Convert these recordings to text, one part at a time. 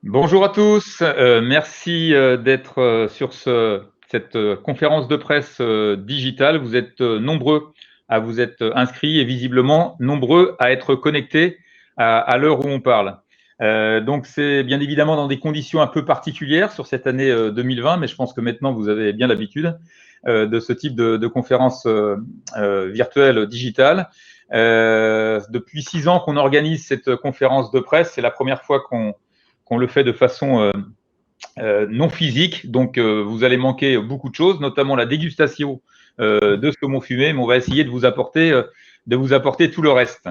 Bonjour à tous, merci d'être sur cette conférence de presse digitale. Vous êtes nombreux à vous être inscrits et visiblement nombreux à être connectés à l'heure où on parle. Donc c'est bien évidemment dans des conditions un peu particulières sur cette année 2020, mais je pense que maintenant vous avez bien l'habitude de ce type de conférence virtuelle digitale. Depuis 6 ans qu'on organise cette conférence de presse, c'est la première fois qu'on le fait de façon non physique. Donc, vous allez manquer beaucoup de choses, notamment la dégustation de saumon fumé, mais on va essayer de vous apporter tout le reste.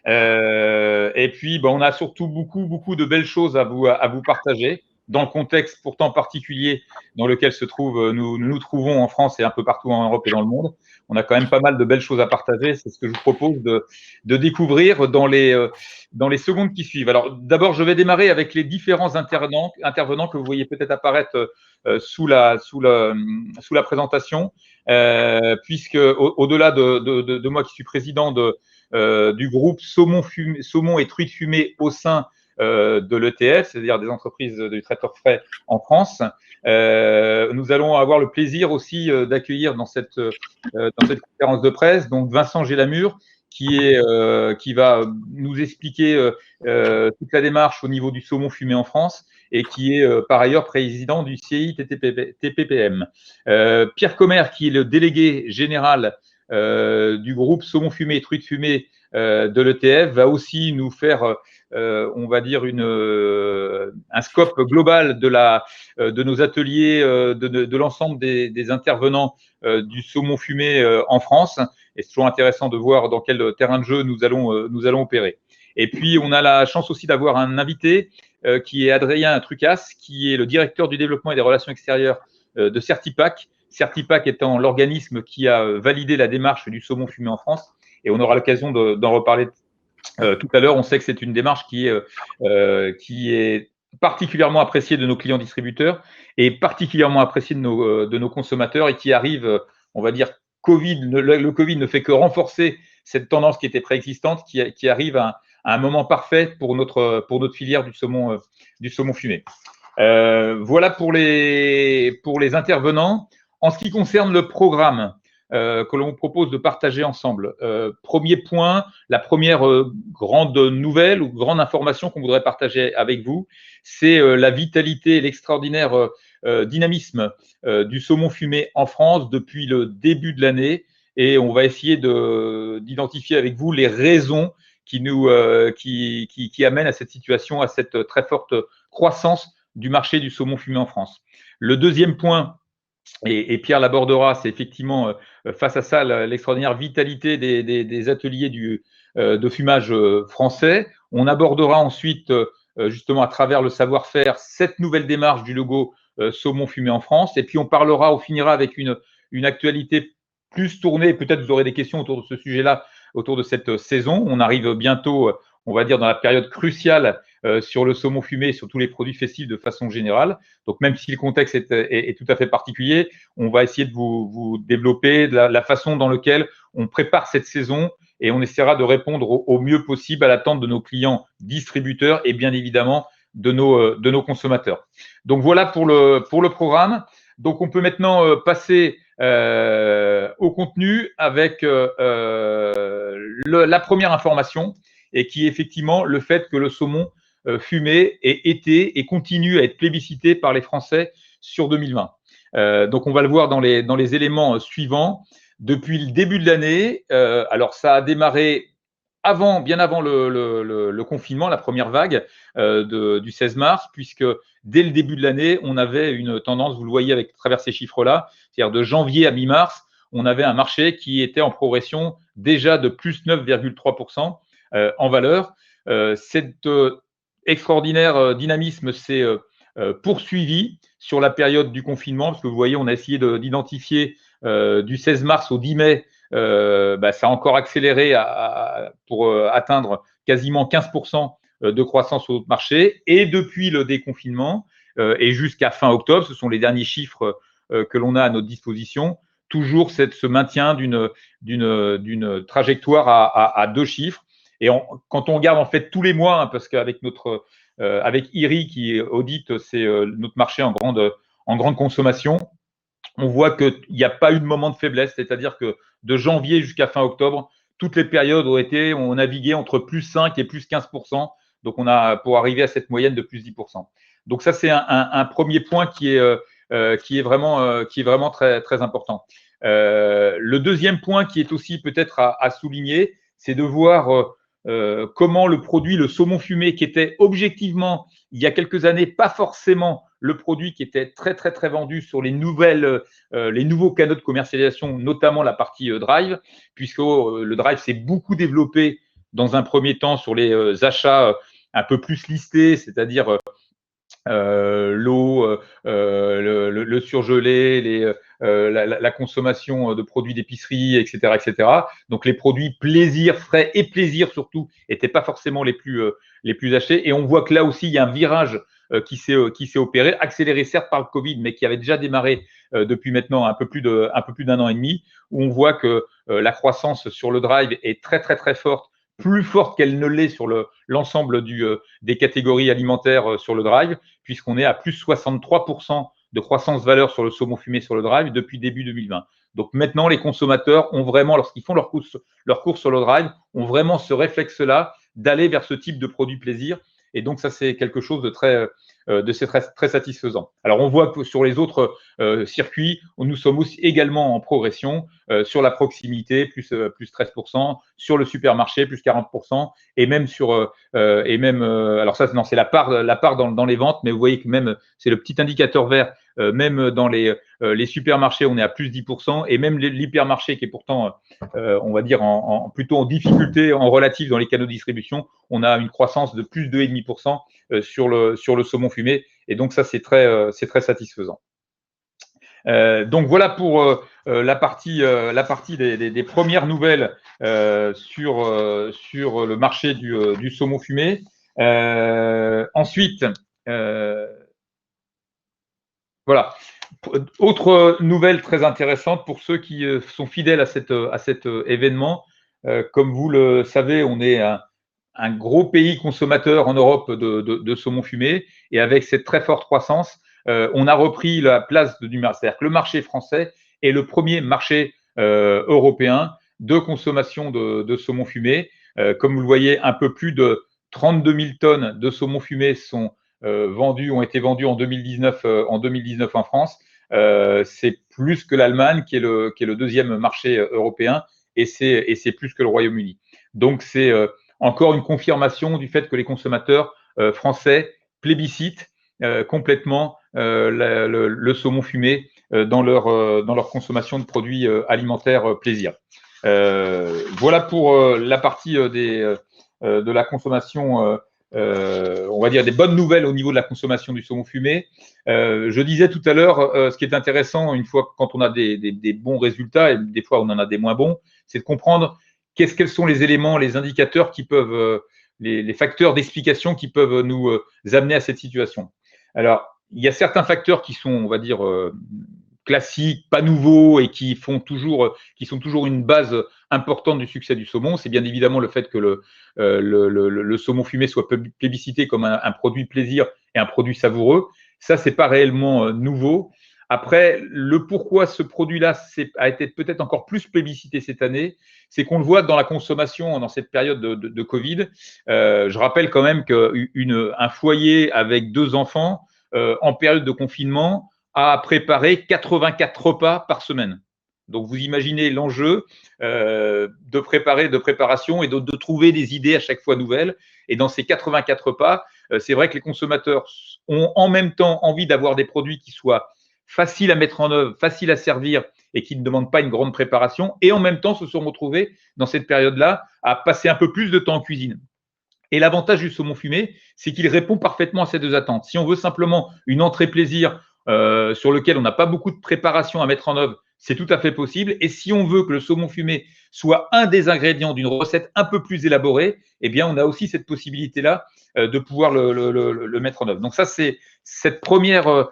Et puis, on a surtout beaucoup de belles choses à vous partager dans le contexte pourtant particulier dans lequel nous trouvons en France et un peu partout en Europe et dans le monde. On a quand même pas mal de belles choses à partager. C'est ce que je vous propose de découvrir dans les secondes qui suivent. Alors, d'abord, je vais démarrer avec les différents intervenants que vous voyez peut-être apparaître sous la présentation, puisque au-delà de moi qui suis président du groupe saumon et truites fumées au sein de l'ETF, c'est-à-dire des entreprises de traiteur frais en France. Nous allons avoir le plaisir aussi d'accueillir dans cette conférence de presse donc Vincent Gélamur, qui va nous expliquer toute la démarche au niveau du saumon fumé en France et qui est par ailleurs président du CI TPPM. Pierre Commer, qui est le délégué général du groupe saumon fumé et truites fumées de l'ETF, va aussi nous faire, on va dire, un scope global de nos ateliers, de l'ensemble des intervenants du saumon fumé en France. Et c'est toujours intéressant de voir dans quel terrain de jeu nous allons opérer. Et puis, on a la chance aussi d'avoir un invité qui est Adrien Trucas, qui est le directeur du développement et des relations extérieures de Certipac. Certipac étant l'organisme qui a validé la démarche du saumon fumé en France. Et on aura l'occasion d'en reparler tout à l'heure. On sait que c'est une démarche qui est particulièrement appréciée de nos clients distributeurs et particulièrement appréciée de nos consommateurs et qui arrive, on va dire, le Covid ne fait que renforcer cette tendance qui était préexistante, qui arrive à un moment parfait pour notre filière du saumon fumé. Voilà pour les intervenants. En ce qui concerne le programme que l'on propose de partager ensemble, premier point, la première grande nouvelle ou grande information qu'on voudrait partager avec vous, c'est la vitalité et l'extraordinaire dynamisme du saumon fumé en France depuis le début de l'année. Et on va essayer d'identifier avec vous les raisons qui amènent à cette situation, à cette très forte croissance du marché du saumon fumé en France. Le deuxième point, et Pierre l'abordera, c'est effectivement face à ça l'extraordinaire vitalité des ateliers de fumage français. On abordera ensuite, justement à travers le savoir-faire, cette nouvelle démarche du logo saumon fumé en France. Et puis on finira avec une actualité plus tournée. Peut-être vous aurez des questions autour de ce sujet-là, autour de cette saison. On arrive bientôt, on va dire, dans la période cruciale sur le saumon fumé et sur tous les produits festifs de façon générale. Donc, même si le contexte est tout à fait particulier, on va essayer de vous développer la façon dans laquelle on prépare cette saison et on essaiera de répondre au mieux possible à l'attente de nos clients distributeurs et bien évidemment de nos consommateurs. Donc, voilà pour le programme. Donc, on peut maintenant passer au contenu avec la première information et qui est effectivement le fait que le saumon fumé et été et continue à être plébiscité par les Français sur 2020. Donc, on va le voir dans les éléments suivants. Depuis le début de l'année, alors ça a démarré bien avant le confinement, la première vague du 16 mars, puisque dès le début de l'année, on avait une tendance, vous le voyez à travers ces chiffres-là, c'est-à-dire de janvier à mi-mars, on avait un marché qui était en progression déjà de plus 9,3% en valeur. Cette extraordinaire dynamisme s'est poursuivi sur la période du confinement, parce que vous voyez, on a essayé d'identifier du 16 mars au 10 mai, ça a encore accéléré pour atteindre quasiment 15% de croissance au marché. Et depuis le déconfinement et jusqu'à fin octobre, ce sont les derniers chiffres que l'on a à notre disposition, toujours ce maintien d'une trajectoire à deux chiffres. Et quand on regarde en fait tous les mois, hein, parce qu'avec avec IRI qui audite notre marché en grande consommation, on voit qu'il n'y a pas eu de moment de faiblesse, c'est-à-dire que de janvier jusqu'à fin octobre, toutes les périodes ont navigué entre plus 5 et plus 15%. Donc, pour arriver à cette moyenne de plus 10%. Donc, ça, c'est un premier point qui est vraiment très, très important. Le deuxième point qui est aussi peut-être à souligner, c'est de voir comment le produit, le saumon fumé, qui était objectivement, il y a quelques années, pas forcément le produit qui était très, très, très vendu sur les nouveaux canaux de commercialisation, notamment la partie drive, puisque le drive s'est beaucoup développé dans un premier temps sur les achats un peu plus listés, c'est-à-dire l'eau, le surgelé, la consommation de produits d'épicerie, etc., etc. Donc les produits plaisir, frais et plaisir surtout, n'étaient pas forcément les plus achetés. Et on voit que là aussi, il y a un virage qui s'est opéré, accéléré certes par le Covid, mais qui avait déjà démarré depuis maintenant un peu plus d'un an et demi, où on voit que la croissance sur le drive est très, très, très forte, plus forte qu'elle ne l'est sur l'ensemble des catégories alimentaires sur le drive, puisqu'on est à plus 63% de croissance valeur sur le saumon fumé sur le drive depuis début 2020. Donc maintenant, les consommateurs ont vraiment, lorsqu'ils font leur course sur le drive, ont vraiment ce réflexe-là d'aller vers ce type de produit plaisir. Et donc, ça, c'est quelque chose de très satisfaisant. Alors, on voit que sur les autres circuits, nous sommes aussi également en progression sur la proximité, plus 13%, sur le supermarché, plus 40%, et même alors ça, non, c'est la part dans les ventes, mais vous voyez que même, c'est le petit indicateur vert, même dans les supermarchés, on est à plus 10%, et même l'hypermarché qui est pourtant, on va dire, plutôt en difficulté en relatif dans les canaux de distribution, on a une croissance de plus 2,5% sur le saumon fumé, et donc ça, c'est très satisfaisant. Donc voilà pour la partie des premières nouvelles sur le marché du saumon fumé. Ensuite, voilà. Autre nouvelle très intéressante pour ceux qui sont fidèles à cet événement. Comme vous le savez, on est un gros pays consommateur en Europe de saumon fumé, et avec cette très forte croissance, on a repris la place du marché. C'est-à-dire que le marché français est le premier marché européen de consommation de saumon fumé. Comme vous le voyez, un peu plus de 32 000 tonnes de saumon fumé ont été vendus en 2019 en France. C'est plus que l'Allemagne, qui est le deuxième marché européen, et c'est plus que le Royaume-Uni. Donc, c'est encore une confirmation du fait que les consommateurs français plébiscitent complètement le saumon fumé dans leur consommation de produits alimentaires plaisir. Voilà pour la partie de la consommation, on va dire des bonnes nouvelles au niveau de la consommation du saumon fumé. Je disais tout à l'heure, ce qui est intéressant, une fois quand on a des bons résultats, et des fois on en a des moins bons, c'est de comprendre quels sont les éléments, les indicateurs qui peuvent, les facteurs d'explication qui peuvent nous amener à cette situation. Alors, il y a certains facteurs qui sont, on va dire, classiques, pas nouveaux, et qui sont toujours une base importante du succès du saumon. C'est bien évidemment le fait que le saumon fumé soit plébiscité comme un produit plaisir et un produit savoureux. Ça, c'est pas réellement nouveau. Après, le pourquoi ce produit-là a été peut-être encore plus plébiscité cette année, c'est qu'on le voit dans la consommation dans cette période de Covid. Je rappelle quand même qu'un foyer avec 2 enfants, en période de confinement, a préparé 84 repas par semaine. Donc, vous imaginez l'enjeu de préparation et de trouver des idées à chaque fois nouvelles. Et dans ces 84 repas, c'est vrai que les consommateurs ont en même temps envie d'avoir des produits qui soient faciles à mettre en œuvre, faciles à servir et qui ne demandent pas une grande préparation. Et en même temps, se sont retrouvés dans cette période-là à passer un peu plus de temps en cuisine. Et l'avantage du saumon fumé, c'est qu'il répond parfaitement à ces 2 attentes. Si on veut simplement une entrée plaisir sur lequel on n'a pas beaucoup de préparation à mettre en œuvre, c'est tout à fait possible. Et si on veut que le saumon fumé soit un des ingrédients d'une recette un peu plus élaborée, eh bien, on a aussi cette possibilité-là de pouvoir le mettre en œuvre. Donc ça, c'est cette première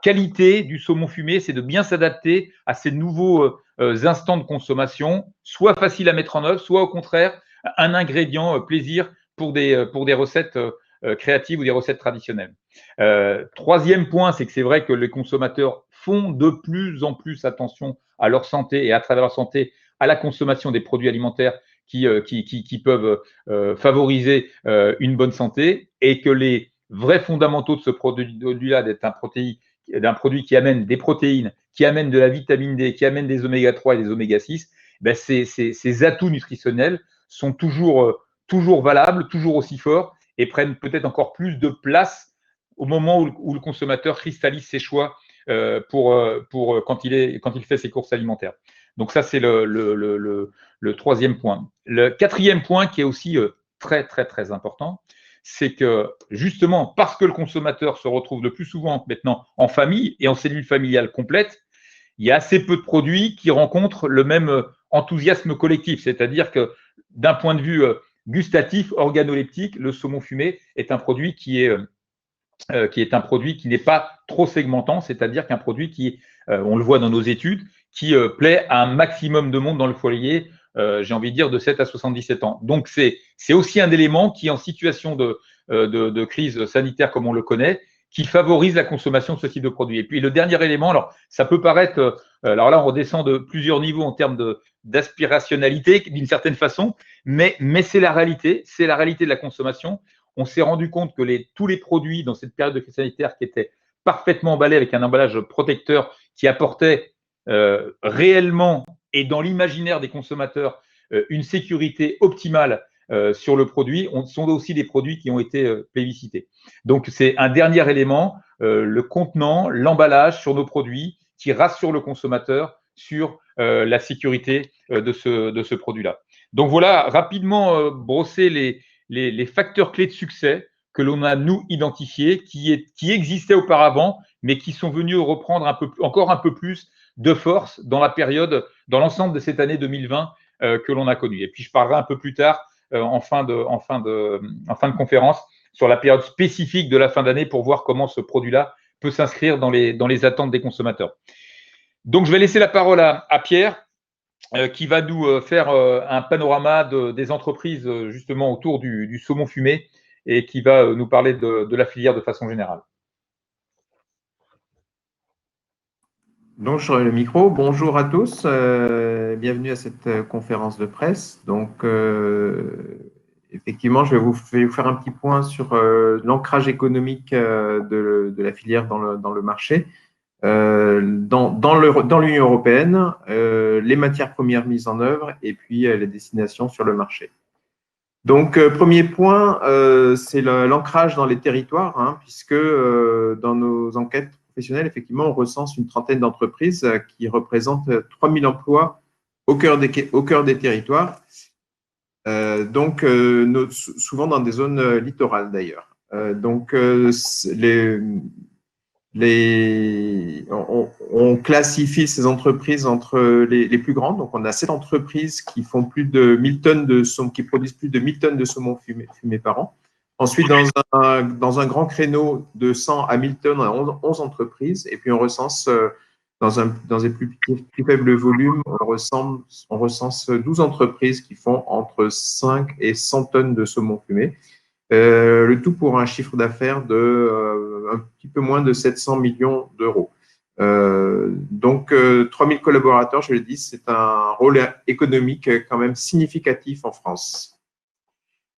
qualité du saumon fumé, c'est de bien s'adapter à ces nouveaux instants de consommation, soit facile à mettre en œuvre, soit au contraire un ingrédient plaisir pour des recettes créatives ou des recettes traditionnelles. Troisième point, c'est que c'est vrai que les consommateurs font de plus en plus attention à leur santé et à travers leur santé à la consommation des produits alimentaires qui peuvent favoriser une bonne santé, et que les vrais fondamentaux de ce produit-là, d'un produit qui amène des protéines, qui amène de la vitamine D, qui amène des oméga 3 et des oméga 6, ben ces atouts nutritionnels sont toujours valables, toujours aussi forts, et prennent peut-être encore plus de place au moment où le consommateur cristallise ses choix pour quand il fait ses courses alimentaires. Donc ça, c'est le troisième point. Le quatrième point, qui est aussi très, très, très important, c'est que justement, parce que le consommateur se retrouve le plus souvent maintenant en famille et en cellule familiale complète, il y a assez peu de produits qui rencontrent le même enthousiasme collectif. C'est-à-dire que d'un point de vue gustatif, organoleptique, le saumon fumé est un produit qui n'est pas trop segmentant, c'est-à-dire qu'un produit qui, on le voit dans nos études, qui plaît à un maximum de monde dans le foyer, j'ai envie de dire de 7 à 77 ans. Donc c'est aussi un élément qui, en situation de crise sanitaire comme on le connaît, qui favorise la consommation de ce type de produit. Et puis le dernier élément, alors ça peut paraître, alors là on redescend de plusieurs niveaux en termes d'aspirationnalité d'une certaine façon, mais c'est la réalité de la consommation. On s'est rendu compte que tous les produits dans cette période de crise sanitaire qui étaient parfaitement emballés avec un emballage protecteur qui apportait réellement et dans l'imaginaire des consommateurs une sécurité optimale sur le produit, sont aussi des produits qui ont été plébiscités. Donc c'est un dernier élément, le contenant, l'emballage sur nos produits qui rassure le consommateur sur la sécurité de ce produit-là. Donc voilà, rapidement brosser les facteurs clés de succès que l'on a, nous, identifiés, qui existaient auparavant, mais qui sont venus reprendre encore un peu plus de force dans l'ensemble de cette année 2020 que l'on a connue. Et puis, je parlerai un peu plus tard, en fin de conférence, sur la période spécifique de la fin d'année pour voir comment ce produit-là peut s'inscrire dans les attentes des consommateurs. Donc, je vais laisser la parole à Pierre, qui va nous faire un panorama des entreprises justement autour du saumon fumé, et qui va nous parler de la filière de façon générale. Donc, je remets le micro. Bonjour à tous. Bienvenue à cette conférence de presse. Donc, effectivement, je vais vous faire un petit point sur l'ancrage économique de la filière dans le marché. Dans l'Union européenne, les matières premières mises en œuvre et puis les destinations sur le marché. Donc, premier point, c'est l'ancrage dans les territoires, hein, puisque dans nos enquêtes professionnelles, effectivement, on recense une trentaine d'entreprises qui représentent 3000 emplois au cœur des territoires, souvent dans des zones littorales d'ailleurs. On classifie ces entreprises entre les plus grandes. Donc, on a 7 entreprises qui font plus de 1000 tonnes de saumon, qui produisent plus de 1000 tonnes de saumon fumé par an. Ensuite, dans un grand créneau de 100 à 1000 tonnes, on a 11 entreprises. Et puis, on recense, dans des plus faibles volumes, on recense 12 entreprises qui font entre 5 et 100 tonnes de saumon fumé. Le tout pour un chiffre d'affaires de un petit peu moins de 700 millions d'euros. 3000 collaborateurs, je le dis, c'est un rôle économique quand même significatif en France.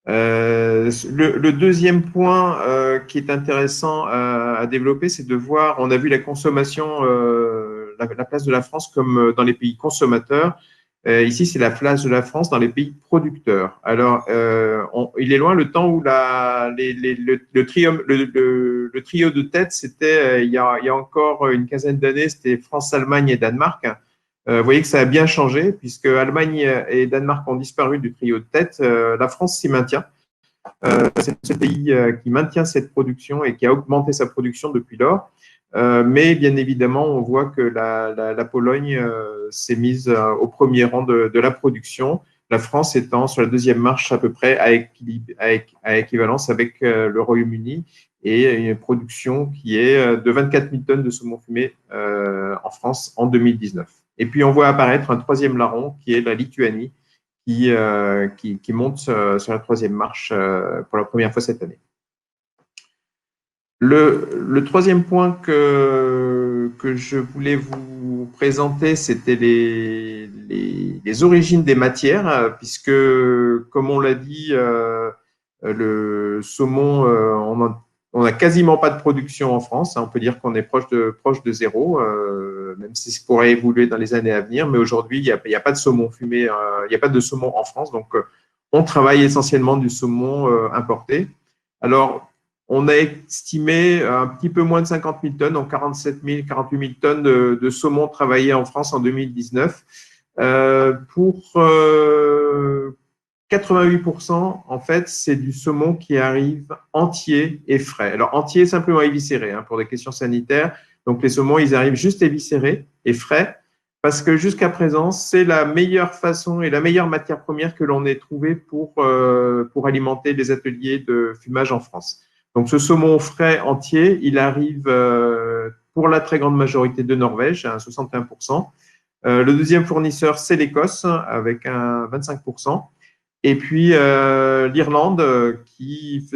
Le deuxième point qui est intéressant à développer, c'est de voir, on a vu la consommation, la place de la France comme dans les pays consommateurs. Ici, c'est la place de la France dans les pays producteurs. Alors, il est loin le temps où le trio de tête, c'était il y a encore une quinzaine d'années, c'était France, Allemagne et Danemark. Vous voyez que ça a bien changé, puisque Allemagne et Danemark ont disparu du trio de tête. La France s'y maintient. C'est ce pays qui maintient cette production et qui a augmenté sa production depuis lors. Mais bien évidemment, on voit que la Pologne s'est mise au premier rang de la production, la France étant sur la deuxième marche à peu près à équivalence avec le Royaume-Uni, et une production qui est de 24 000 tonnes de saumon fumé en France en 2019. Et puis, on voit apparaître un troisième larron qui est la Lituanie, qui monte sur la troisième marche pour la première fois cette année. Le troisième point que je voulais vous présenter, c'était les origines des matières, puisque, comme on l'a dit, le saumon, on a quasiment pas de production en France. On peut dire qu'on est proche de zéro, même si ça pourrait évoluer dans les années à venir. Mais aujourd'hui, il y a pas de saumon fumé, il n'y a pas de saumon en France. Donc, on travaille essentiellement du saumon importé. Alors, on a estimé un petit peu moins de 50 000 tonnes, donc 47 000, 48 000 tonnes de saumon travaillé en France en 2019. Pour 88%, en fait, c'est du saumon qui arrive entier et frais. Alors, entier simplement éviscéré, pour des questions sanitaires. Donc, les saumons, ils arrivent juste éviscérés et frais parce que jusqu'à présent, c'est la meilleure façon et la meilleure matière première que l'on ait trouvée pour alimenter les ateliers de fumage en France. Donc, ce saumon frais entier, il arrive pour la très grande majorité de Norvège, à 61%. Le deuxième fournisseur, c'est l'Écosse, avec un 25%. Et puis l'Irlande, qui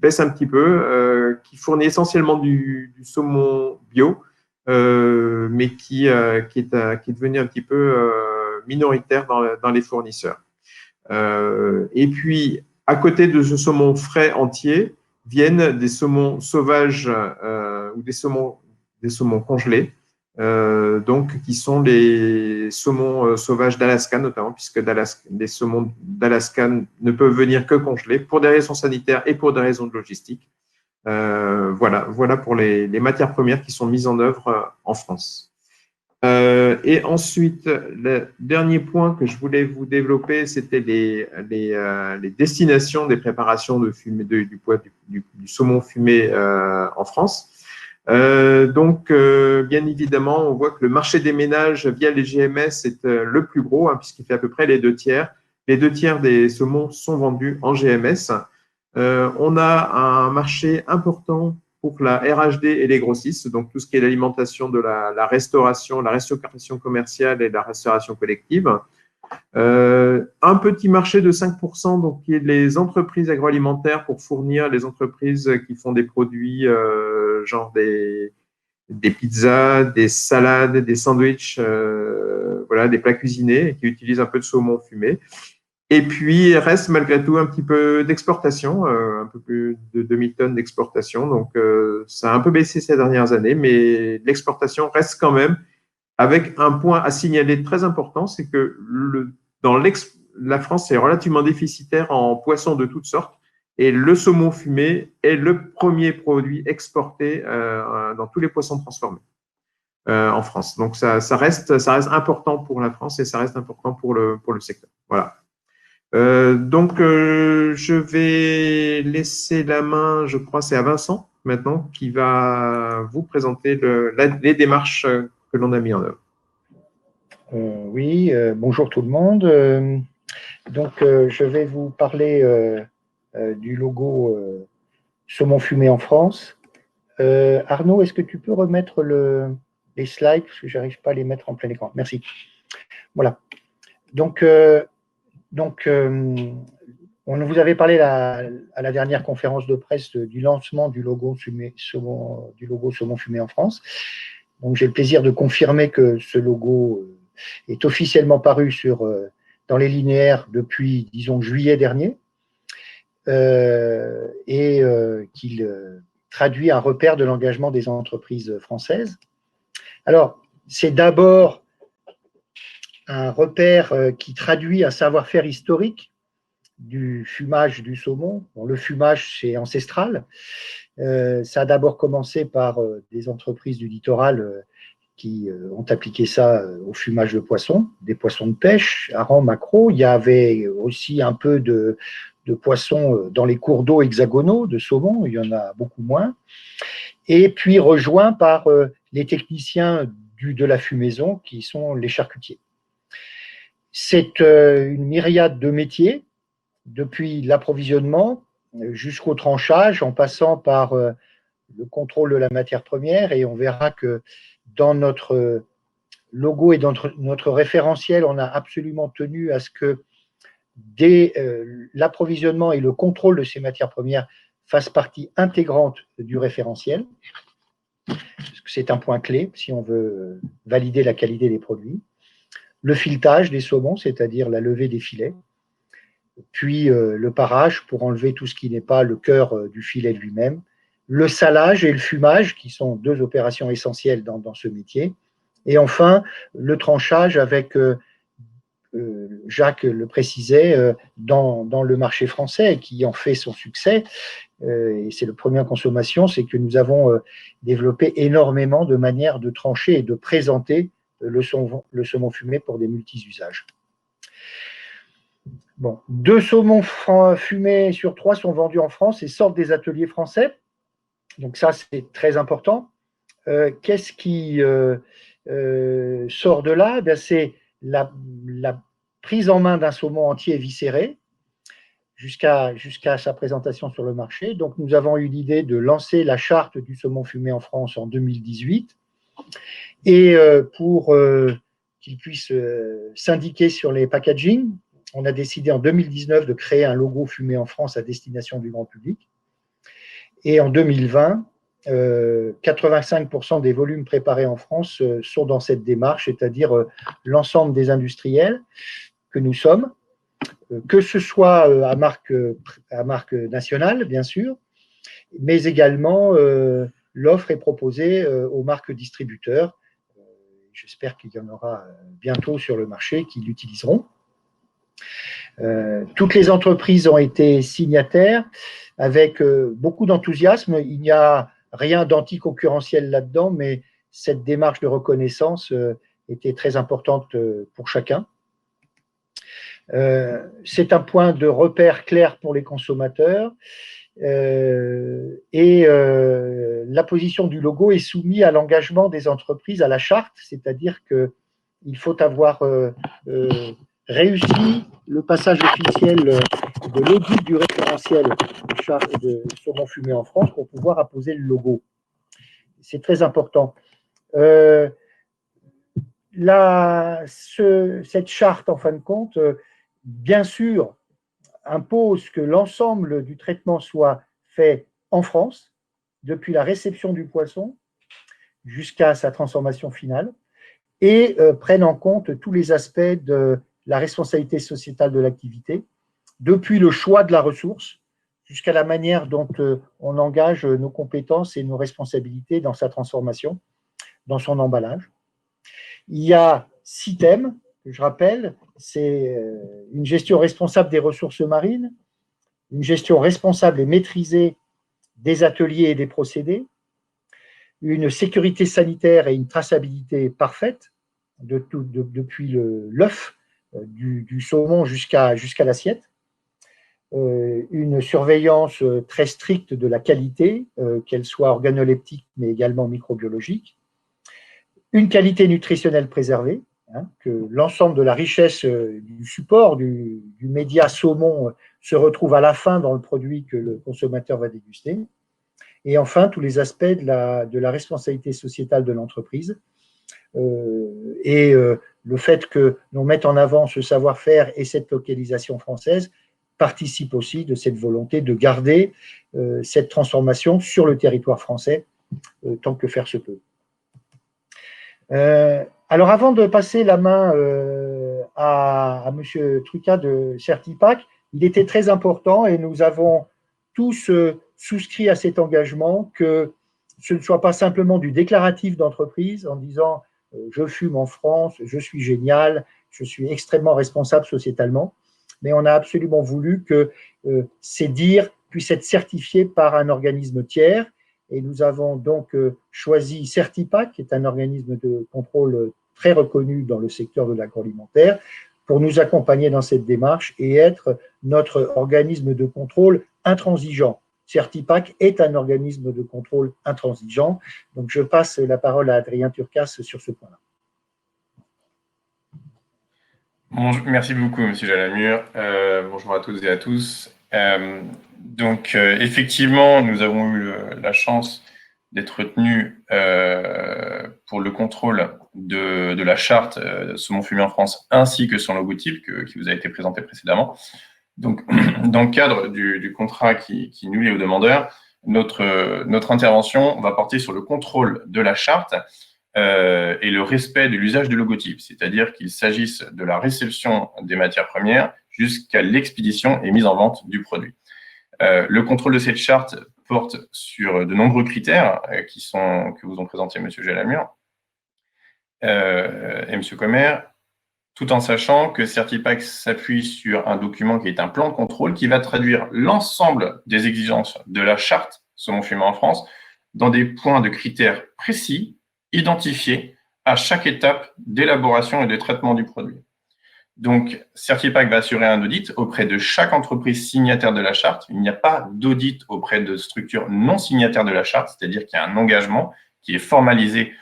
baisse un petit peu, qui fournit essentiellement du saumon bio, mais qui est devenu un petit peu minoritaire dans les fournisseurs. Et puis, à côté de ce saumon frais entier, viennent des saumons sauvages ou des saumons congelés, donc qui sont les saumons sauvages d'Alaska notamment, puisque les saumons d'Alaska ne peuvent venir que congelés pour des raisons sanitaires et pour des raisons de logistique. Voilà pour les matières premières qui sont mises en œuvre en France. Et ensuite, le dernier point que je voulais vous développer, c'était les destinations des préparations du saumon fumé en France. Donc, bien évidemment, on voit que le marché des ménages via les GMS est le plus gros, puisqu'il fait à peu près les 2/3. Les 2/3 des saumons sont vendus en GMS. On a un marché important pour la RHD et les grossistes, donc tout ce qui est l'alimentation de la restauration commerciale et la restauration collective. Un petit marché de 5%, donc qui est les entreprises agroalimentaires pour fournir les entreprises qui font des produits genre des pizzas, des salades, des sandwichs, voilà, des plats cuisinés qui utilisent un peu de saumon fumé. Et puis, il reste malgré tout un petit peu d'exportation, un peu plus de 2000 tonnes d'exportation. Donc, ça a un peu baissé ces dernières années, mais l'exportation reste quand même avec un point à signaler très important, c'est que la France est relativement déficitaire en poissons de toutes sortes et le saumon fumé est le premier produit exporté dans tous les poissons transformés en France. Donc, ça reste important pour la France et ça reste important pour le secteur. Voilà. Donc, je vais laisser la main, je crois, c'est à Vincent maintenant, qui va vous présenter les démarches que l'on a mis en œuvre. Oui, bonjour tout le monde. Donc, je vais vous parler du logo saumon fumé en France. Arnaud, est-ce que tu peux remettre les slides, parce que je n'arrive pas à les mettre en plein écran. Merci. Voilà. Donc, on vous avait parlé à la dernière conférence de presse du lancement du logo saumon fumé en France. Donc, j'ai le plaisir de confirmer que ce logo est officiellement paru dans les linéaires depuis, disons, juillet dernier, et qu'il traduit un repère de l'engagement des entreprises françaises. Alors, c'est d'abord un repère qui traduit un savoir-faire historique du fumage du saumon. Bon, le fumage, c'est ancestral. Ça a d'abord commencé par des entreprises du littoral qui ont appliqué ça au fumage de poissons, des poissons de pêche, harengs, maquereaux. Il y avait aussi un peu de poissons dans les cours d'eau hexagonaux, de saumon, il y en a beaucoup moins. Et puis rejoint par les techniciens de la fumaison, qui sont les charcutiers. C'est une myriade de métiers, depuis l'approvisionnement jusqu'au tranchage, en passant par le contrôle de la matière première, et on verra que dans notre logo et dans notre référentiel, on a absolument tenu à ce que dès l'approvisionnement et le contrôle de ces matières premières fasse partie intégrante du référentiel, parce que c'est un point clé si on veut valider la qualité des produits. Le filetage des saumons, c'est-à-dire la levée des filets, puis le parage pour enlever tout ce qui n'est pas le cœur du filet lui-même, le salage et le fumage, qui sont deux opérations essentielles dans ce métier, et enfin le tranchage avec, Jacques le précisait, dans le marché français, qui en fait son succès, et c'est le premier en consommation, c'est que nous avons développé énormément de manières de trancher et de présenter le saumon fumé pour des multi-usages. Bon, 2 saumons fumés sur 3 sont vendus en France et sortent des ateliers français. Donc ça, c'est très important. Qu'est-ce qui sort de là? C'est la prise en main d'un saumon entier viscéré jusqu'à sa présentation sur le marché. Donc nous avons eu l'idée de lancer la charte du saumon fumé en France en 2018. Et pour qu'il puisse s'indiquer sur les packaging, on a décidé en 2019 de créer un logo fumé en France à destination du grand public. Et en 2020, 85% des volumes préparés en France sont dans cette démarche, c'est-à-dire l'ensemble des industriels que nous sommes, que ce soit à marque nationale, bien sûr, mais également l'offre est proposée aux marques distributeurs. J'espère qu'il y en aura bientôt sur le marché qui l'utiliseront. Toutes les entreprises ont été signataires avec beaucoup d'enthousiasme. Il n'y a rien d'anticoncurrentiel là-dedans, mais cette démarche de reconnaissance était très importante pour chacun. C'est un point de repère clair pour les consommateurs. La position du logo est soumise à l'engagement des entreprises, à la charte, c'est-à-dire qu'il faut avoir réussi le passage officiel de l'audit du référentiel de saumon fumé en France pour pouvoir apposer le logo. C'est très important. Cette charte, en fin de compte, bien sûr, impose que l'ensemble du traitement soit fait en France, depuis la réception du poisson jusqu'à sa transformation finale, et prenne en compte tous les aspects de la responsabilité sociétale de l'activité, depuis le choix de la ressource jusqu'à la manière dont on engage nos compétences et nos responsabilités dans sa transformation, dans son emballage. Il y a 6 thèmes que je rappelle, c'est une gestion responsable des ressources marines, une gestion responsable et maîtrisée des ateliers et des procédés, une sécurité sanitaire et une traçabilité parfaite depuis l'œuf du saumon jusqu'à l'assiette, une surveillance très stricte de la qualité, qu'elle soit organoleptique mais également microbiologique, une qualité nutritionnelle préservée, que l'ensemble de la richesse du support, du média saumon se retrouve à la fin dans le produit que le consommateur va déguster. Et enfin, tous les aspects de la responsabilité sociétale de l'entreprise. Le fait que l'on mette en avant ce savoir-faire et cette localisation française participe aussi de cette volonté de garder cette transformation sur le territoire français tant que faire se peut. Alors, avant de passer la main à M. Trucat de Certipac, il était très important, et nous avons tous souscrit à cet engagement, que ce ne soit pas simplement du déclaratif d'entreprise en disant je fume en France, je suis génial, je suis extrêmement responsable sociétalement, mais on a absolument voulu que ces dires puissent être certifiés par un organisme tiers. Et nous avons donc choisi Certipac, qui est un organisme de contrôle très reconnu dans le secteur de l'agroalimentaire, pour nous accompagner dans cette démarche et être notre organisme de contrôle intransigeant. Certipac est un organisme de contrôle intransigeant. Donc, je passe la parole à Adrien Turcas sur ce point-là. Bonjour, merci beaucoup, M. Jalamur. Bonjour à toutes et à tous. Effectivement, nous avons eu la chance d'être retenus pour le contrôle de la charte saumon fumé en France, ainsi que son logotype qui vous a été présenté précédemment. Donc, dans le cadre du contrat qui nous lie aux demandeurs, notre intervention va porter sur le contrôle de la charte et le respect de l'usage de logotypes, c'est-à-dire qu'il s'agisse de la réception des matières premières jusqu'à l'expédition et mise en vente du produit. Le contrôle de cette charte porte sur de nombreux critères que vous ont présentés M. Gélamur et M. Commer, tout en sachant que Certipack s'appuie sur un document qui est un plan de contrôle qui va traduire l'ensemble des exigences de la charte saumon fumé en France dans des points de critères précis, identifiés à chaque étape d'élaboration et de traitement du produit. Donc, Certipack va assurer un audit auprès de chaque entreprise signataire de la charte. Il n'y a pas d'audit auprès de structures non signataires de la charte, c'est-à-dire qu'il y a un engagement qui est formalisé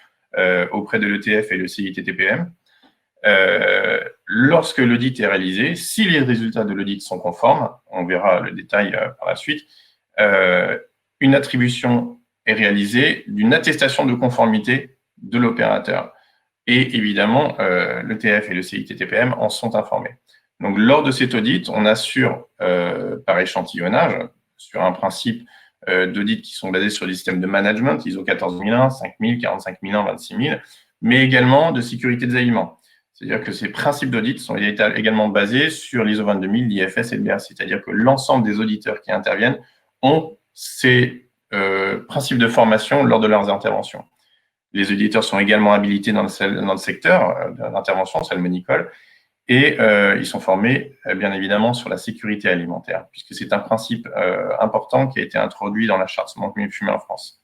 auprès de l'ETF et le CITTPM. Lorsque l'audit est réalisé, si les résultats de l'audit sont conformes, on verra le détail par la suite, une attribution est réalisée d'une attestation de conformité de l'opérateur. Et évidemment, l'ETF et le CITTPM en sont informés. Donc, lors de cet audit, on assure par échantillonnage, sur un principe d'audit qui sont basés sur des systèmes de management, ISO 14001, 5000, 45001, 26000, mais également de sécurité des aliments. C'est-à-dire que ces principes d'audit sont également basés sur l'ISO 22000, l'IFS et le BRC. C'est-à-dire que l'ensemble des auditeurs qui interviennent ont ces principes de formation lors de leurs interventions. Les auditeurs sont également habilités dans le secteur d'intervention salmonicole et ils sont formés, bien évidemment, sur la sécurité alimentaire, puisque c'est un principe important qui a été introduit dans la charte saumon fumé en France.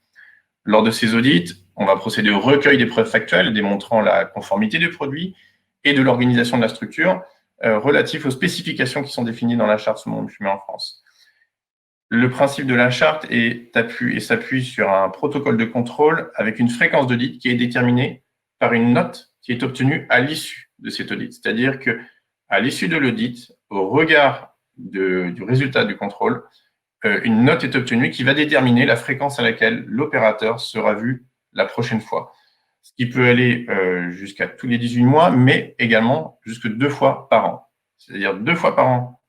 Lors de ces audits, on va procéder au recueil des preuves factuelles démontrant la conformité du produit et de l'organisation de la structure relatif aux spécifications qui sont définies dans la charte saumon fumé en France. Le principe de la charte s'appuie sur un protocole de contrôle avec une fréquence d'audit qui est déterminée par une note qui est obtenue à l'issue de cet audit. C'est-à-dire qu'à l'issue de l'audit, au regard du résultat du contrôle, une note est obtenue qui va déterminer la fréquence à laquelle l'opérateur sera vu la prochaine fois. Ce qui peut aller jusqu'à tous les 18 mois, mais également jusque 2 fois par an. C'est-à-dire 2 fois par an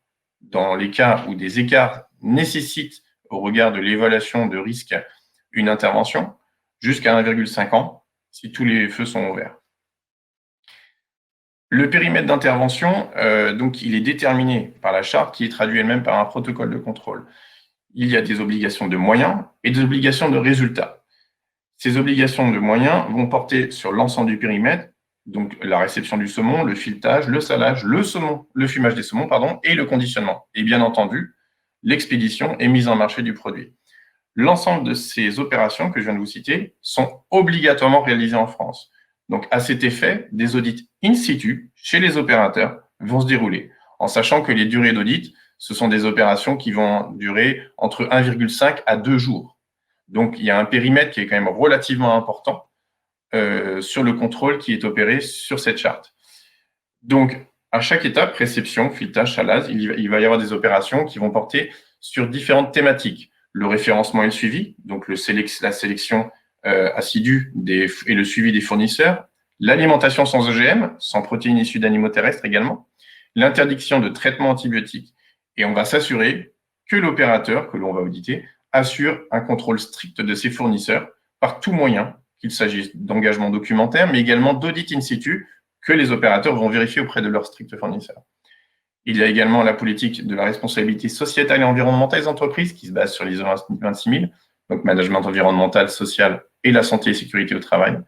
dans les cas où des écarts nécessitent, au regard de l'évaluation de risque, une intervention, jusqu'à 1,5 ans, si tous les feux sont ouverts. Le périmètre d'intervention, donc, il est déterminé par la charte, qui est traduit elle-même par un protocole de contrôle. Il y a des obligations de moyens et des obligations de résultats. Ces obligations de moyens vont porter sur l'ensemble du périmètre, donc la réception du saumon, le filetage, le salage, le fumage des saumons, et le conditionnement. Et bien entendu, l'expédition et mise en marché du produit. L'ensemble de ces opérations que je viens de vous citer sont obligatoirement réalisées en France. Donc, à cet effet, des audits in situ chez les opérateurs vont se dérouler, en sachant que les durées d'audit, ce sont des opérations qui vont durer entre 1,5 à 2 jours. Donc, il y a un périmètre qui est quand même relativement important sur le contrôle qui est opéré sur cette charte. Donc, à chaque étape, réception, filetage, salage, il va y avoir des opérations qui vont porter sur différentes thématiques. Le référencement et le suivi, donc la sélection assidue et le suivi des fournisseurs, l'alimentation sans OGM, sans protéines issues d'animaux terrestres également, l'interdiction de traitement antibiotique. Et on va s'assurer que l'opérateur, que l'on va auditer, assure un contrôle strict de ses fournisseurs par tout moyen, qu'il s'agisse d'engagement documentaire, mais également d'audit in situ, que les opérateurs vont vérifier auprès de leurs stricts fournisseurs. Il y a également la politique de la responsabilité sociétale et environnementale des entreprises qui se base sur l'ISO 26000, donc management environnemental, social et la santé et sécurité au travail.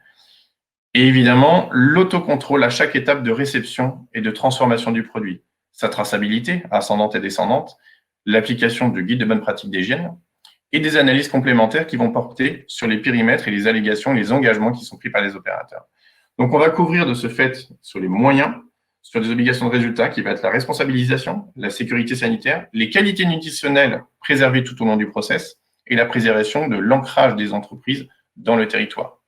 Et évidemment, l'autocontrôle à chaque étape de réception et de transformation du produit, sa traçabilité ascendante et descendante, l'application du guide de bonne pratique d'hygiène et des analyses complémentaires qui vont porter sur les périmètres et les allégations, les engagements qui sont pris par les opérateurs. Donc, on va couvrir de ce fait sur les moyens, sur des obligations de résultat qui va être la responsabilisation, la sécurité sanitaire, les qualités nutritionnelles préservées tout au long du process et la préservation de l'ancrage des entreprises dans le territoire.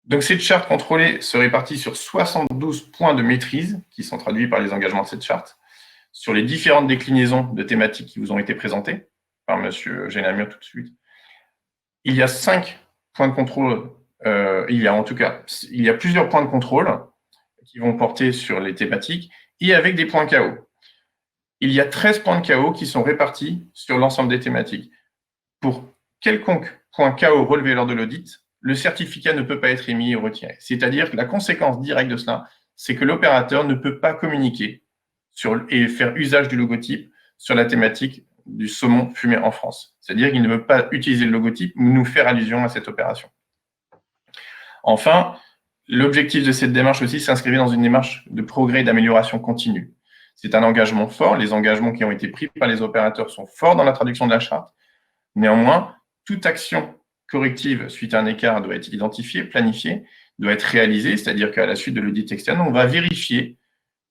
Donc, cette charte contrôlée se répartit sur 72 points de maîtrise qui sont traduits par les engagements de cette charte, sur les différentes déclinaisons de thématiques qui vous ont été présentées par M. Gélamur tout de suite. Il y a 5 points de contrôle, il y a plusieurs points de contrôle qui vont porter sur les thématiques et avec des points KO. il y a 13 points de KO qui sont répartis sur l'ensemble des thématiques. Pour quelconque point KO relevé lors de l'audit, le certificat ne peut pas être émis ou retiré. C'est-à-dire que la conséquence directe de cela, c'est que l'opérateur ne peut pas communiquer et faire usage du logotype sur la thématique du saumon fumé en France. C'est-à-dire qu'il ne peut pas utiliser le logotype ou nous faire allusion à cette opération. Enfin, l'objectif de cette démarche aussi s'inscrivait dans une démarche de progrès et d'amélioration continue. C'est un engagement fort. Les engagements qui ont été pris par les opérateurs sont forts dans la traduction de la charte. Néanmoins, toute action corrective suite à un écart doit être identifiée, planifiée, doit être réalisée, c'est-à-dire qu'à la suite de l'audit externe, on va vérifier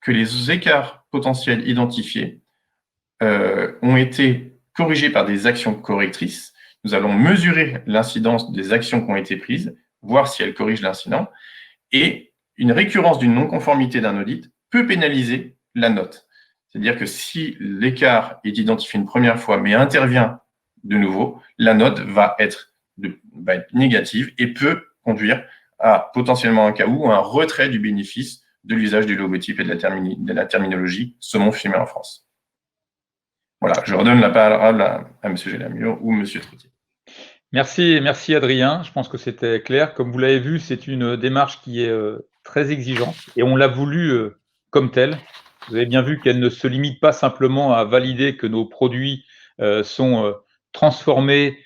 que les écarts potentiels identifiés ont été corrigés par des actions correctrices. Nous allons mesurer l'incidence des actions qui ont été prises, voir si elles corrigent l'incident, et une récurrence d'une non-conformité d'un audit peut pénaliser la note. C'est-à-dire que si l'écart est identifié une première fois, mais intervient de nouveau, la note va être négative et peut conduire à potentiellement un KO ou un retrait du bénéfice de l'usage du logotype et de la terminologie saumon fumé en France. Voilà, je redonne la parole à M. Gélamur ou M. Trottier. Merci Adrien, je pense que c'était clair. Comme vous l'avez vu, c'est une démarche qui est très exigeante et on l'a voulu comme telle. Vous avez bien vu qu'elle ne se limite pas simplement à valider que nos produits sont transformés,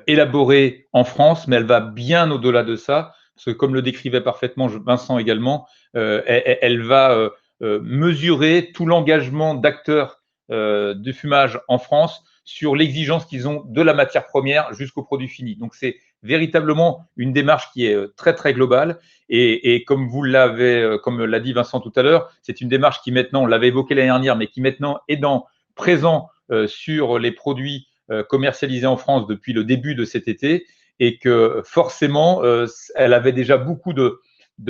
élaborés en France, mais elle va bien au-delà de ça, parce que comme le décrivait parfaitement Vincent également, elle va mesurer tout l'engagement d'acteurs du fumage en France sur l'exigence qu'ils ont de la matière première jusqu'au produit fini. Donc, c'est véritablement une démarche qui est très, très globale. Et comme vous l'avez, comme l'a dit Vincent tout à l'heure, c'est une démarche qui maintenant, on l'avait évoqué l'année dernière, mais qui maintenant est présent sur les produits commercialisés en France depuis le début de cet été et que forcément, elle avait déjà beaucoup de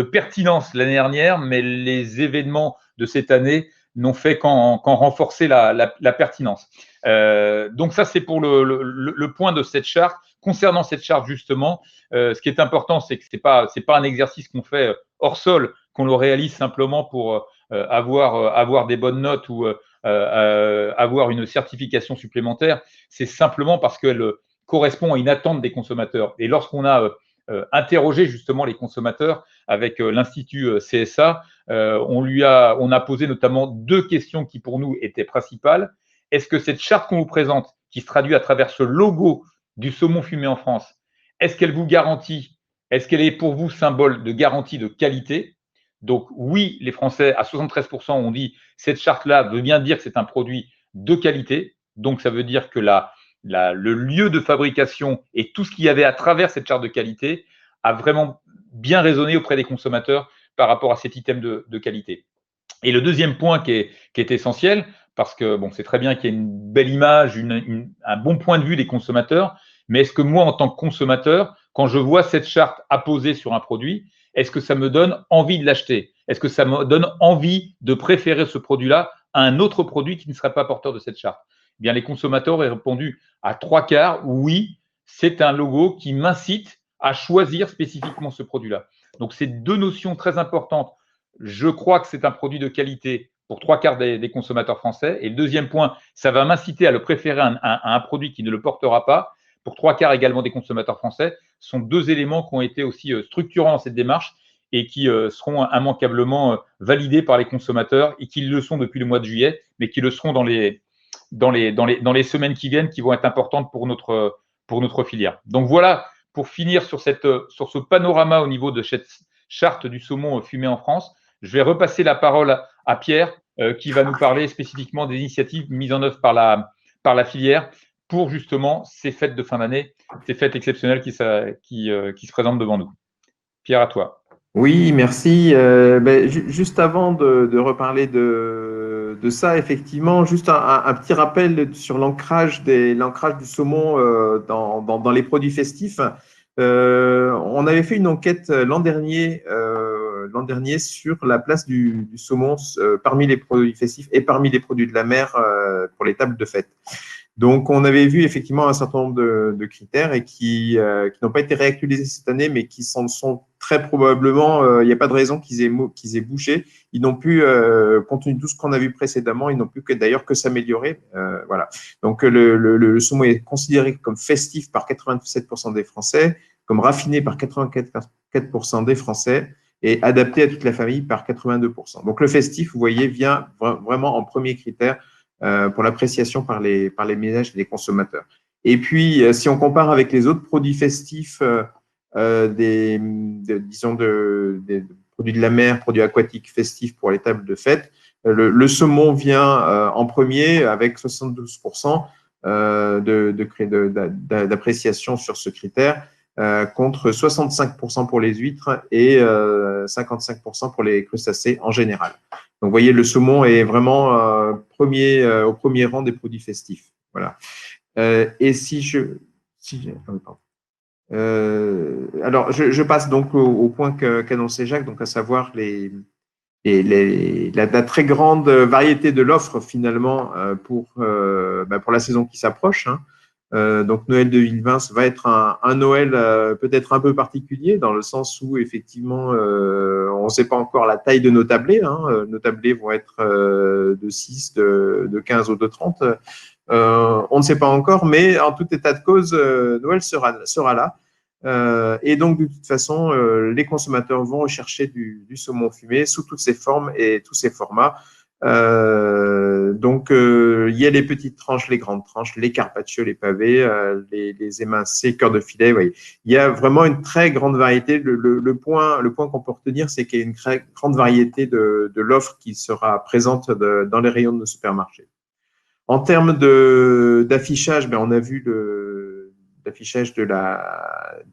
pertinence l'année dernière, mais les événements de cette année n'ont fait qu'en renforcer la pertinence. Donc ça, c'est pour le point de cette charte. Concernant cette charte, justement, ce qui est important, c'est que c'est pas un exercice qu'on fait hors sol, qu'on le réalise simplement pour avoir des bonnes notes ou avoir une certification supplémentaire. C'est simplement parce qu'elle correspond à une attente des consommateurs. Et lorsqu'on a interrogé justement les consommateurs avec l'Institut CSA, on a posé notamment 2 questions qui pour nous étaient principales. Est-ce que cette charte qu'on vous présente, qui se traduit à travers ce logo du saumon fumé en France, est-ce qu'elle vous garantit, est-ce qu'elle est pour vous symbole de garantie de qualité? Donc oui, les Français à 73% ont dit cette charte-là veut bien dire que c'est un produit de qualité. Donc ça veut dire que le lieu de fabrication et tout ce qu'il y avait à travers cette charte de qualité a vraiment bien résonné auprès des consommateurs par rapport à cet item de qualité. Et le deuxième point qui est essentiel, parce que bon, c'est très bien qu'il y ait une belle image, un bon point de vue des consommateurs, mais est-ce que moi, en tant que consommateur, quand je vois cette charte apposée sur un produit, est-ce que ça me donne envie de l'acheter? Est-ce que ça me donne envie de préférer ce produit-là à un autre produit qui ne serait pas porteur de cette charte? Eh bien, les consommateurs ont répondu à 3/4, oui, c'est un logo qui m'incite à choisir spécifiquement ce produit-là. Donc, c'est 2 notions très importantes. Je crois que c'est un produit de qualité pour 3/4 des consommateurs français. Et le deuxième point, ça va m'inciter à le préférer à un produit qui ne le portera pas. Pour 3/4 également des consommateurs français, ce sont 2 éléments qui ont été aussi structurants dans cette démarche et qui seront immanquablement validés par les consommateurs et qui le sont depuis le mois de juillet, mais qui le seront dans les semaines qui viennent, qui vont être importantes pour notre filière. Donc voilà, pour finir sur ce panorama au niveau de cette charte du saumon fumé en France, je vais repasser la parole à Pierre qui va nous parler spécifiquement des initiatives mises en œuvre par la filière pour justement ces fêtes de fin d'année, ces fêtes exceptionnelles qui se présentent devant nous. Pierre, à toi. Oui, merci. Juste avant de reparler de ça, effectivement, juste un petit rappel sur l'ancrage du saumon dans les produits festifs. On avait fait une enquête l'an dernier sur la place du saumon parmi les produits festifs et parmi les produits de la mer pour les tables de fête. Donc, on avait vu effectivement un certain nombre de critères et qui n'ont pas été réactualisés cette année, mais qui sont très probablement, il n'y a pas de raison qu'ils aient bouché. Ils n'ont pu, compte tenu de tout ce qu'on a vu précédemment, ils n'ont pu d'ailleurs que s'améliorer. Voilà. Donc, le saumon est considéré comme festif par 87% des Français, comme raffiné par 84% des Français et adapté à toute la famille par 82%. Donc, le festif, vous voyez, vient vraiment en premier critère pour l'appréciation par les ménages et les consommateurs. Et puis, si on compare avec les autres produits festifs, disons des produits de la mer, produits aquatiques festifs pour les tables de fête, le saumon vient en premier avec 72% d'appréciation sur ce critère, contre 65% pour les huîtres et 55% pour les crustacés en général. Donc, vous voyez, le saumon est vraiment au premier rang des produits festifs. Voilà. Et alors, je passe donc au point qu'annonçait Jacques, donc à savoir la très grande variété de l'offre finalement pour la saison qui s'approche. Hein. Donc Noël 2020, ça va être un Noël peut-être un peu particulier dans le sens où effectivement on ne sait pas encore la taille de nos tablés. Hein. Nos tablés vont être de 6, de 15 ou de 30. On ne sait pas encore, mais en tout état de cause, Noël sera là. Et donc, de toute façon, les consommateurs vont rechercher du saumon fumé sous toutes ses formes et tous ses formats. Donc, il y a les petites tranches, les grandes tranches, les carpaccio, les pavés, les émincés, cœur de filet. Oui. Il y a vraiment une très grande variété. Le point qu'on peut retenir, c'est qu'il y a une très grande variété de l'offre qui sera présente dans les rayons de nos supermarchés. En termes d'affichage, on a vu l'affichage de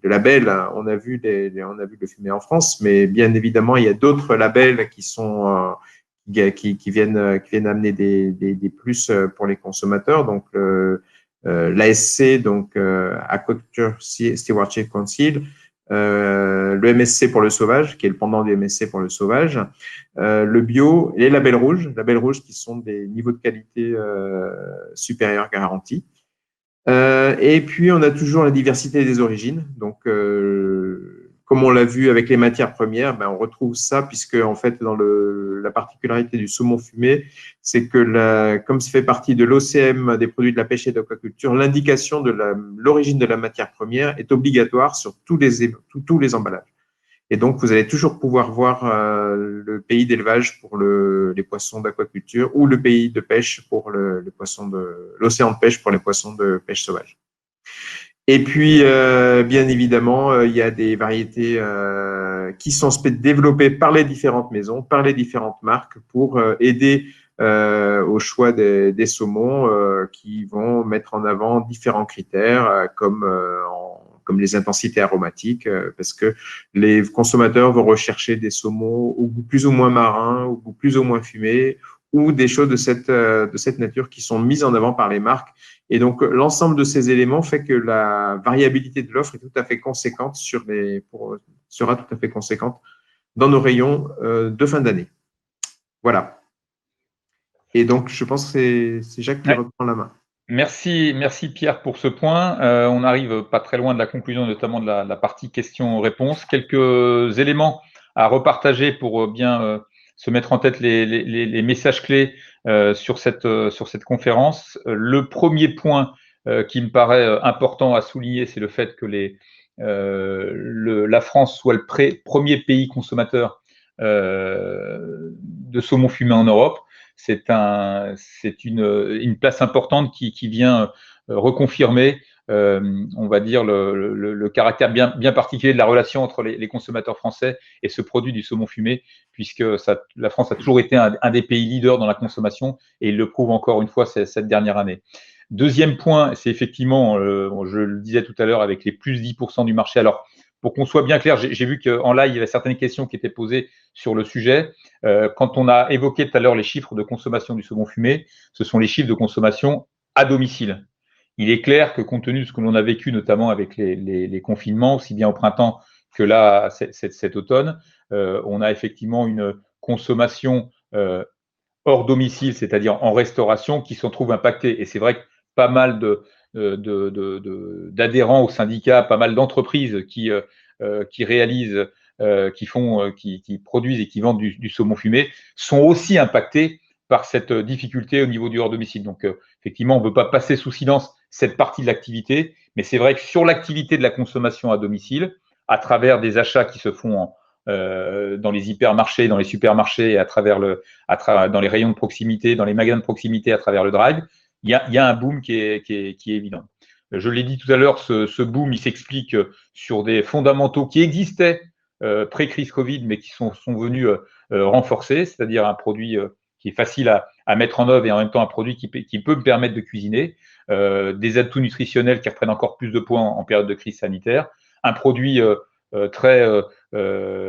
labels, on a vu le fumé en France, mais bien évidemment, il y a d'autres labels qui viennent amener des plus pour les consommateurs. Donc, l'ASC, donc Aquaculture Stewardship Council, le MSC pour le sauvage, qui est le pendant du MSC pour le sauvage, le bio et les labels rouges qui sont des niveaux de qualité supérieurs garantis. Et puis, on a toujours la diversité des origines. Donc, comme on l'a vu avec les matières premières, on retrouve ça puisque, en fait, dans la particularité du saumon fumé, c'est que comme ça fait partie de l'OCM des produits de la pêche et de l'aquaculture, l'indication de l'origine de la matière première est obligatoire sur tous les emballages. Et donc, vous allez toujours pouvoir voir le pays d'élevage pour les poissons d'aquaculture ou le pays de pêche pour l'océan de pêche pour les poissons de pêche sauvage. Et puis, bien évidemment, il y a des variétés qui sont développées par les différentes maisons, par les différentes marques pour aider au choix des saumons qui vont mettre en avant différents critères comme les intensités aromatiques, parce que les consommateurs vont rechercher des saumons au goût plus ou moins marin, au goût plus ou moins fumé, ou des choses de cette nature qui sont mises en avant par les marques. Et donc, l'ensemble de ces éléments fait que la variabilité de l'offre est tout à fait conséquente sera tout à fait conséquente dans nos rayons de fin d'année. Voilà. Et donc, je pense que c'est Jacques qui reprend la main. Merci Pierre pour ce point. On arrive pas très loin de la conclusion, notamment de la partie questions-réponses. Quelques éléments à repartager pour bien se mettre en tête les messages clés sur cette conférence. Le premier point qui me paraît important à souligner, c'est le fait que la France soit le premier pays consommateur de saumon fumé en Europe. C'est une place importante qui vient reconfirmer, on va dire, le caractère bien particulier de la relation entre les consommateurs français et ce produit du saumon fumé, puisque la France a toujours été un des pays leaders dans la consommation et il le prouve encore une fois cette dernière année. Deuxième point, c'est effectivement, je le disais tout à l'heure, avec les plus 10% du marché. Alors, pour qu'on soit bien clair, j'ai vu qu'en live, il y avait certaines questions qui étaient posées sur le sujet. Quand on a évoqué tout à l'heure les chiffres de consommation du saumon fumé, ce sont les chiffres de consommation à domicile. Il est clair que compte tenu de ce que l'on a vécu, notamment avec les confinements, aussi bien au printemps que là, cet automne, on a effectivement une consommation hors domicile, c'est-à-dire en restauration, qui s'en trouve impactée. Et c'est vrai que pas mal d'adhérents au syndicat, pas mal d'entreprises qui réalisent qui produisent et qui vendent du saumon fumé sont aussi impactés par cette difficulté au niveau du hors domicile. Donc, effectivement, on ne veut pas passer sous silence cette partie de l'activité, mais c'est vrai que sur l'activité de la consommation à domicile, à travers des achats qui se font dans les hypermarchés, dans les supermarchés, dans les rayons de proximité, dans les magasins de proximité, à travers le drive, il y a un boom qui est évident. Je l'ai dit tout à l'heure, ce boom, il s'explique sur des fondamentaux qui existaient pré-crise Covid, mais qui sont venus renforcer, c'est-à-dire un produit qui est facile à mettre en œuvre et en même temps un produit qui peut me permettre de cuisiner, des atouts nutritionnels qui reprennent encore plus de poids en période de crise sanitaire, un produit très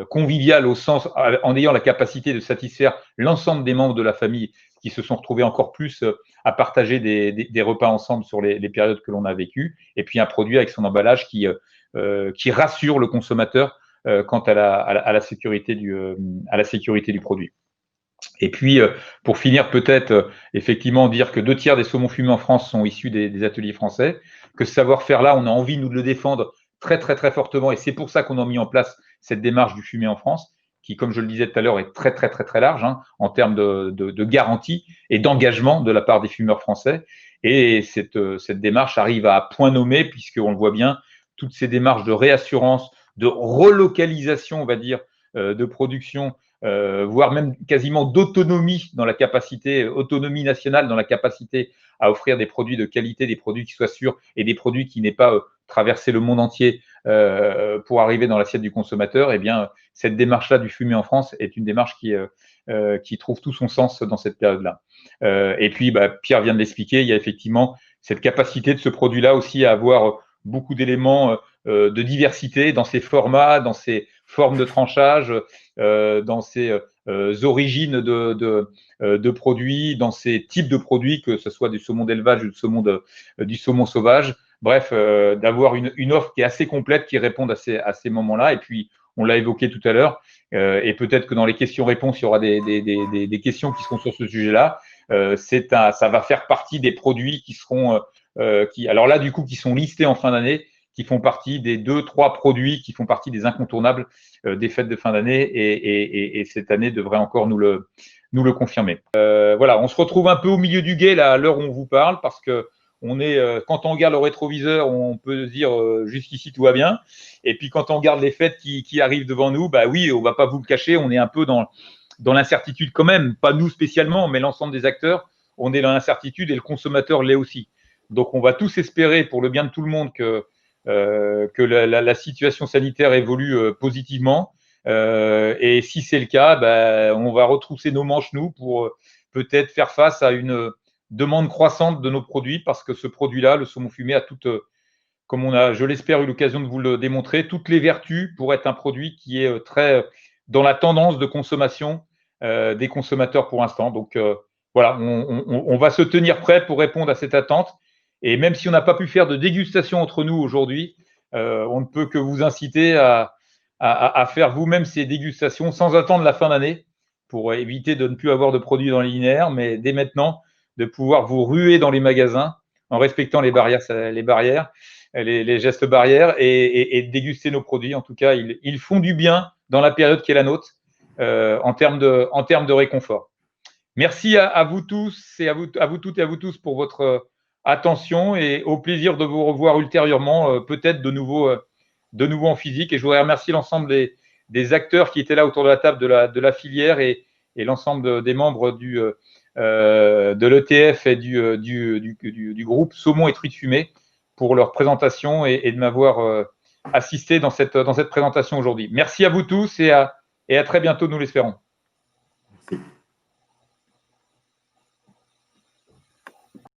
convivial au sens, en ayant la capacité de satisfaire l'ensemble des membres de la famille qui se sont retrouvés encore plus à partager des repas ensemble sur les périodes que l'on a vécues, et puis un produit avec son emballage qui rassure le consommateur quant à la sécurité du produit. Et puis, pour finir, peut-être effectivement dire que 2/3 des saumons fumés en France sont issus des ateliers français, que ce savoir-faire-là, on a envie, nous, de le défendre très, très, très fortement, et c'est pour ça qu'on a mis en place cette démarche du fumé en France, qui, comme je le disais tout à l'heure, est très, très, très, très large en termes de garantie et d'engagement de la part des fumeurs français. Et cette démarche arrive à point nommé, puisqu'on le voit bien, toutes ces démarches de réassurance, de relocalisation, on va dire, de production, voire même quasiment d'autonomie dans la capacité, autonomie nationale dans la capacité à offrir des produits de qualité, des produits qui soient sûrs et des produits qui n'aient pas traversé le monde entier pour arriver dans l'assiette du consommateur, eh bien, cette démarche-là du fumé en France est une démarche qui trouve tout son sens dans cette période-là. Et puis, Pierre vient de l'expliquer, il y a effectivement cette capacité de ce produit-là aussi à avoir beaucoup d'éléments de diversité dans ses formats, dans ses formes de tranchage, dans ses origines de produits, dans ces types de produits, que ce soit du saumon d'élevage ou du saumon sauvage. Bref, d'avoir une offre qui est assez complète, qui réponde à ces moments-là. Et puis, on l'a évoqué tout à l'heure, et peut-être que dans les questions-réponses, il y aura des questions qui seront sur ce sujet-là. Ça va faire partie des produits qui seront, alors là, du coup, qui sont listés en fin d'année, qui font partie des 2-3 produits qui font partie des incontournables des fêtes de fin d'année, et cette année devrait encore nous le confirmer. Voilà, on se retrouve un peu au milieu du gué là, à l'heure où on vous parle, parce que quand on regarde le rétroviseur, on peut se dire jusqu'ici tout va bien, et puis quand on regarde les fêtes qui arrivent devant nous, oui, on va pas vous le cacher, on est un peu dans l'incertitude quand même, pas nous spécialement, mais l'ensemble des acteurs, on est dans l'incertitude et le consommateur l'est aussi. Donc on va tous espérer, pour le bien de tout le monde, que la situation sanitaire évolue positivement, et si c'est le cas, on va retrousser nos manches, nous, pour peut-être faire face à une demande croissante de nos produits, parce que ce produit-là, le saumon fumé, a toutes, comme on a, je l'espère, eu l'occasion de vous le démontrer, toutes les vertus pour être un produit qui est très dans la tendance de consommation des consommateurs pour l'instant. Donc voilà, on va se tenir prêt pour répondre à cette attente. Et même si on n'a pas pu faire de dégustation entre nous aujourd'hui, on ne peut que vous inciter à faire vous-même ces dégustations sans attendre la fin d'année, pour éviter de ne plus avoir de produits dans les linéaires, mais dès maintenant, de pouvoir vous ruer dans les magasins en respectant les gestes barrières, et déguster nos produits. En tout cas, ils font du bien dans la période qui est la nôtre, en termes de réconfort. Merci à vous tous et à vous toutes et à vous tous pour votre attention, et au plaisir de vous revoir ultérieurement, peut-être de nouveau en physique. Et je voudrais remercier l'ensemble des acteurs qui étaient là autour de la table de la filière, et l'ensemble des membres de l'ETF et du groupe Saumon et Truites Fumées pour leur présentation et de m'avoir assisté dans cette présentation aujourd'hui. Merci à vous tous, et à très bientôt, nous l'espérons.